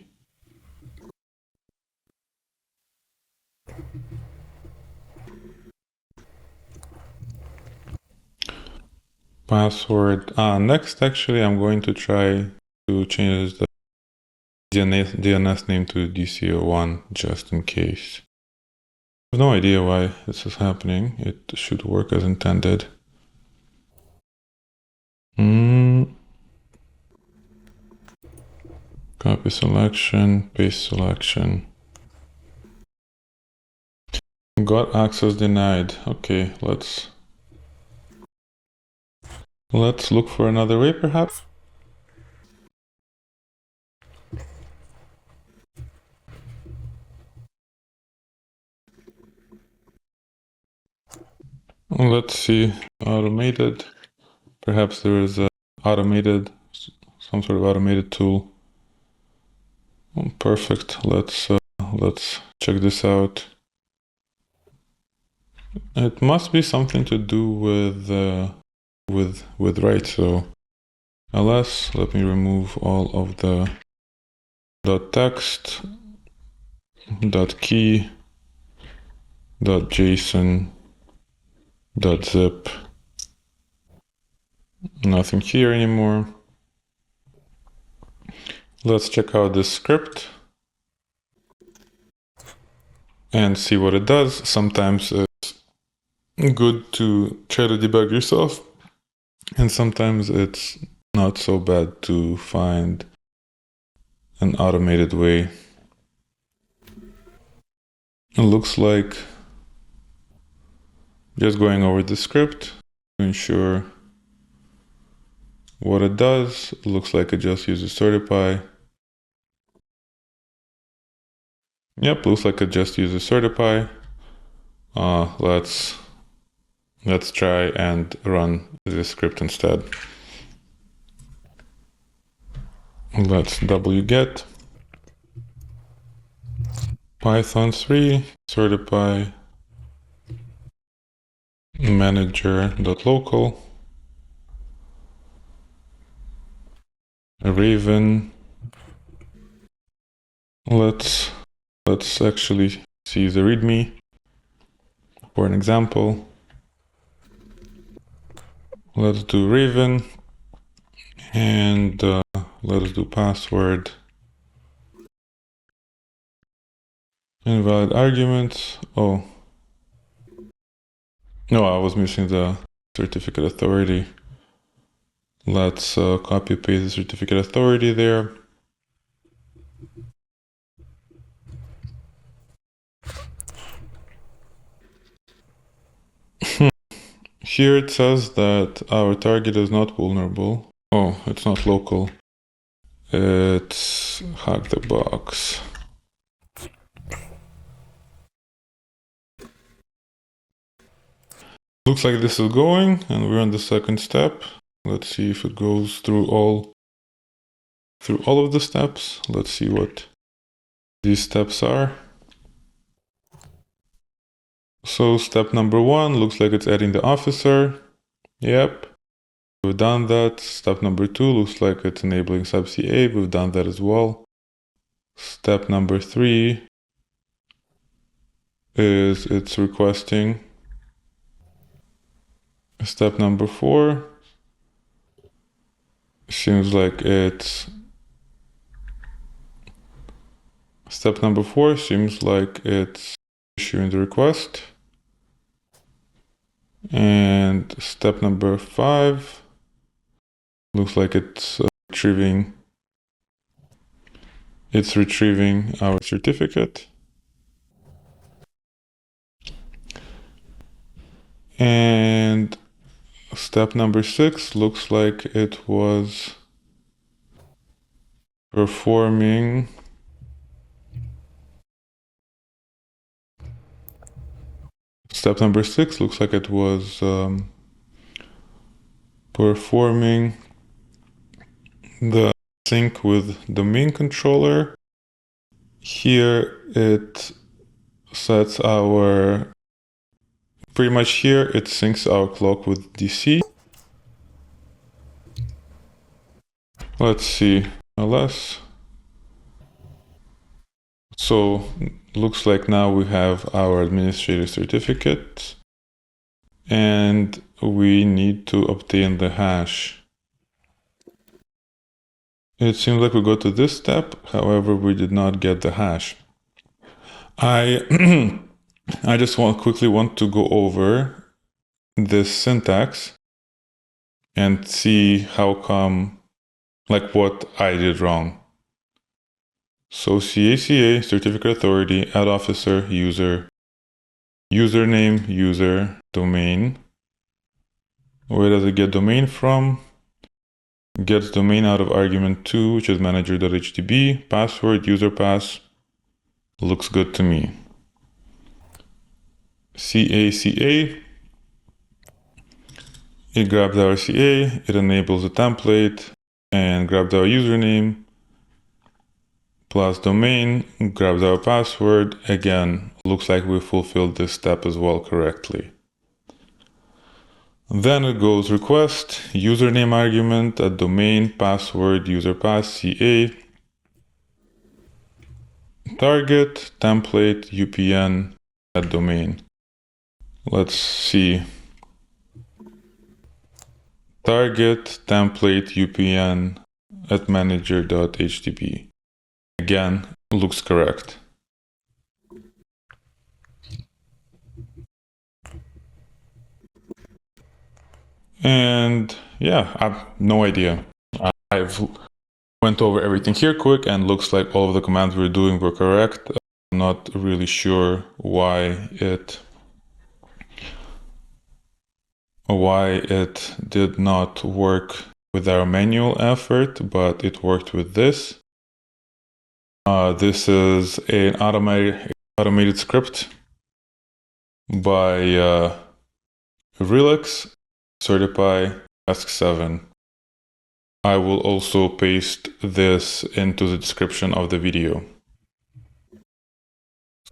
password. Next, actually, I'm going to try to change the DNS name to DC01 just in case. I have no idea why this is happening. It should work as intended. Copy selection, paste selection. Got access denied. Okay, let's look for another way, perhaps. Let's see, automated. Perhaps there is a some sort of automated tool. Perfect. Let's check this out. It must be something to do with write. So ls, let me remove all of the .text, .key, .json, .zip. Nothing here anymore. Let's check out this script and see what it does. Sometimes it's good to try to debug yourself, and sometimes it's not so bad to find an automated way. It looks like, just going over the script to ensure what it does, it looks like it just uses certify. Yep, looks like it just uses certify. Let's try and run this script instead. Let's wget Python 3 certify manager.local Raven. Let's actually see the README for an example. Let's do Raven and let's do password. Invalid arguments. Oh, no, I was missing the certificate authority. Let's copy paste the certificate authority there. Here it says that our target is not vulnerable. Oh, it's not local. It's hack the box. Looks like this is going, and we're on the second step. Let's see if it goes through all of the steps. Let's see what these steps are. So step number 1 looks like it's adding the officer. Yep, we've done that. Step number 2 looks like it's enabling subca. We've done that as well. Step number 3 is it's requesting. Step number 4 seems like it's issuing the request. And step number 5 looks like it's retrieving our certificate. And step number 6 looks like it was performing performing the sync with domain controller. Here it sets pretty much here it syncs our clock with DC. Let's see, ls. So looks like now we have our administrator certificate and we need to obtain the hash. It seems like we go to this step, however, we did not get the hash. I just quickly want to go over this syntax and see how come, like what I did wrong. So CA, certificate authority, add officer, user, username, user, domain. Where does it get domain from? Gets domain out of argument 2, which is manager.hdb, password, user pass. Looks good to me. CA, it grabs our CA, it enables a template, and grabs our username, plus domain, grabs our password. Again, looks like we fulfilled this step as well correctly. Then it goes request, username argument, a domain, password, user pass, CA. target template UPN at domain. Let's see. Target template UPN at manager.htp. Again, looks correct. And yeah, I've no idea. I've went over everything here quick and looks like all of the commands we're doing were correct. I'm not really sure why it did not work with our manual effort, but it worked with this. This is an automated script by Relax Certify Esc7. I will also paste this into the description of the video.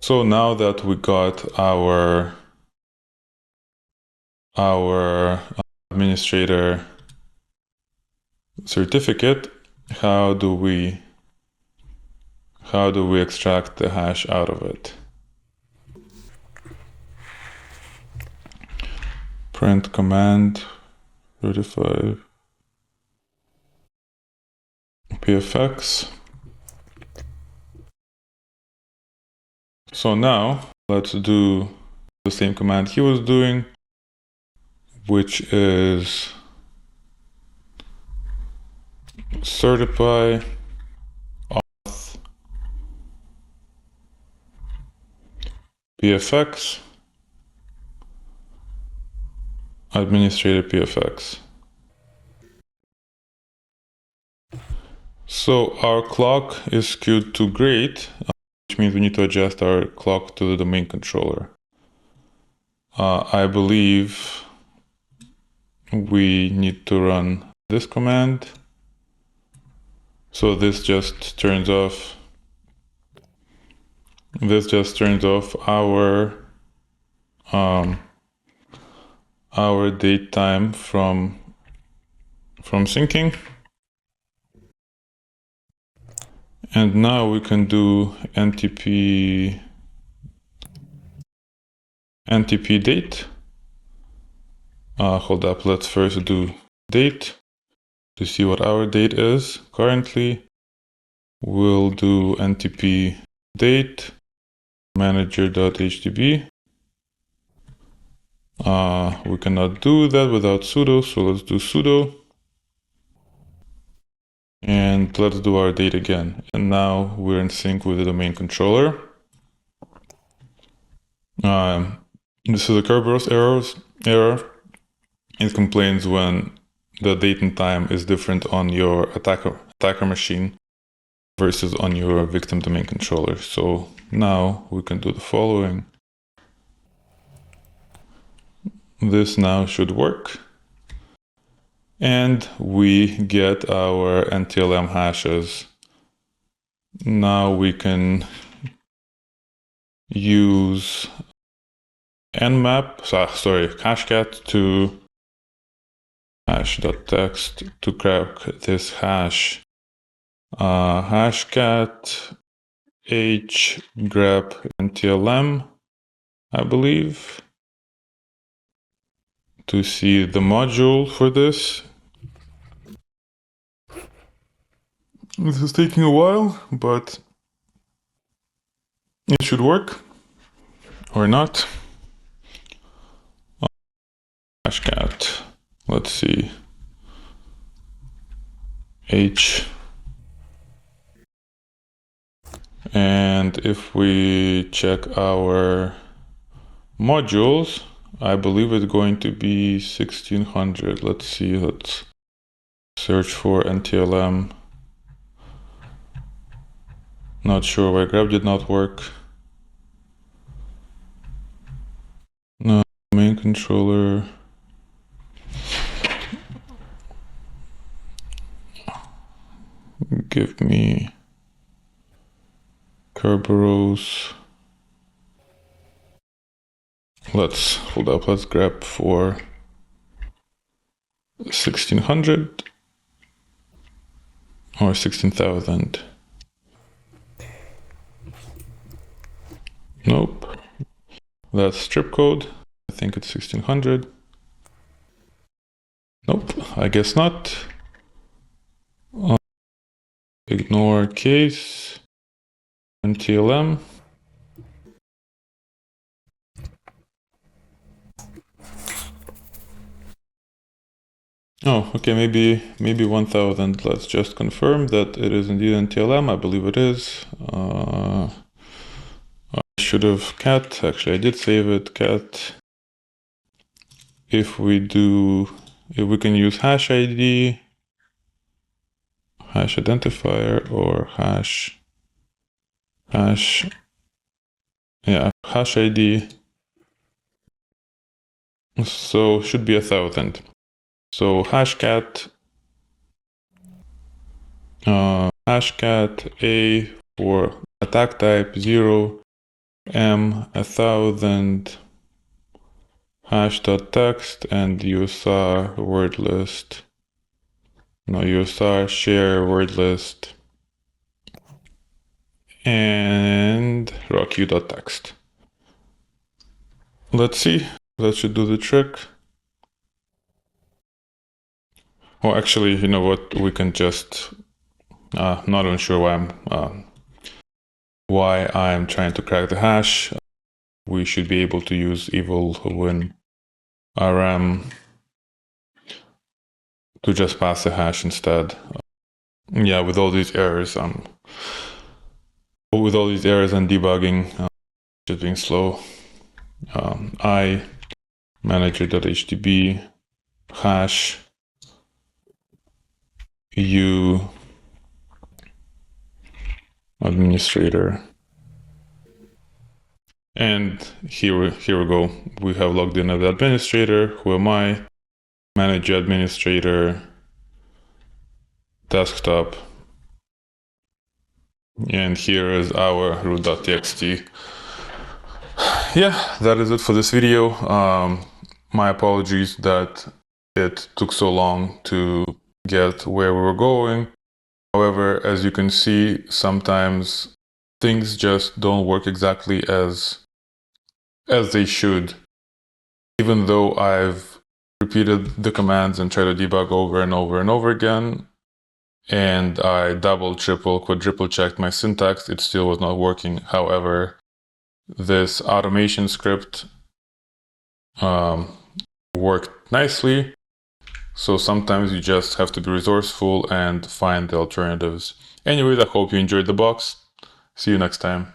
So now that we got our administrator certificate, how do we extract the hash out of it? Print command certify pfx. So now let's do the same command he was doing, which is certify auth pfx administrator pfx. So our clock is skewed to great, which means we need to adjust our clock to the domain controller. I believe we need to run this command. So this just turns off our date time from syncing. And now we can do NTP date. Hold up, let's first do date to see what our date is currently. We'll do NTP date manager.htp. We cannot do that without sudo, so let's do sudo. And let's do our date again. And now we're in sync with the domain controller. This is a Kerbrute error. It complains when the date and time is different on your attacker machine versus on your victim domain controller. So now we can do the following. This now should work. And we get our NTLM hashes. Now we can use hashcat to hash.text to crack this hash. Hashcat h grep NTLM, I believe, to see the module for this. This is taking a while, but it should work, or not. Hashcat, let's see, H. And if we check our modules, I believe it's going to be 1600. Let's see, let's search for NTLM. Not sure why grep did not work. No, main controller. Give me Kerbrute. Let's hold up, let's grep for 1600 or 16,000. Nope. That's strip code. I think it's 1600. Nope, I guess not. Ignore case and TLM. Oh, okay, maybe 1000. Let's just confirm that it is indeed NTLM. I believe it is. I should have cat. Actually, I did save it. Cat. If we can use hash ID, hash identifier, or hash ID. So should be 1000. So hashcat A for attack type 0, M 1000, hash.text, and USR word list. No, USR share word list, and rockq.text. Let's see. That should do the trick. Oh, actually, you know what? We can just not even sure why I'm trying to crack the hash. We should be able to use evil win RM to just pass the hash instead. Yeah, with all these errors, and debugging, just being slow. I manager.htb hash u administrator, and here we go. We have logged in as the administrator. Who am I? Manager administrator desktop, and here is our root.txt. Yeah, that is it for this video. My apologies that it took so long to get where we were going. However, as you can see, sometimes things just don't work exactly as they should. Even though I've repeated the commands and tried to debug over and over and over again, and I double, triple, quadruple checked my syntax, it still was not working. However, this automation script worked nicely. So sometimes you just have to be resourceful and find the alternatives. Anyways, I hope you enjoyed the box. See you next time.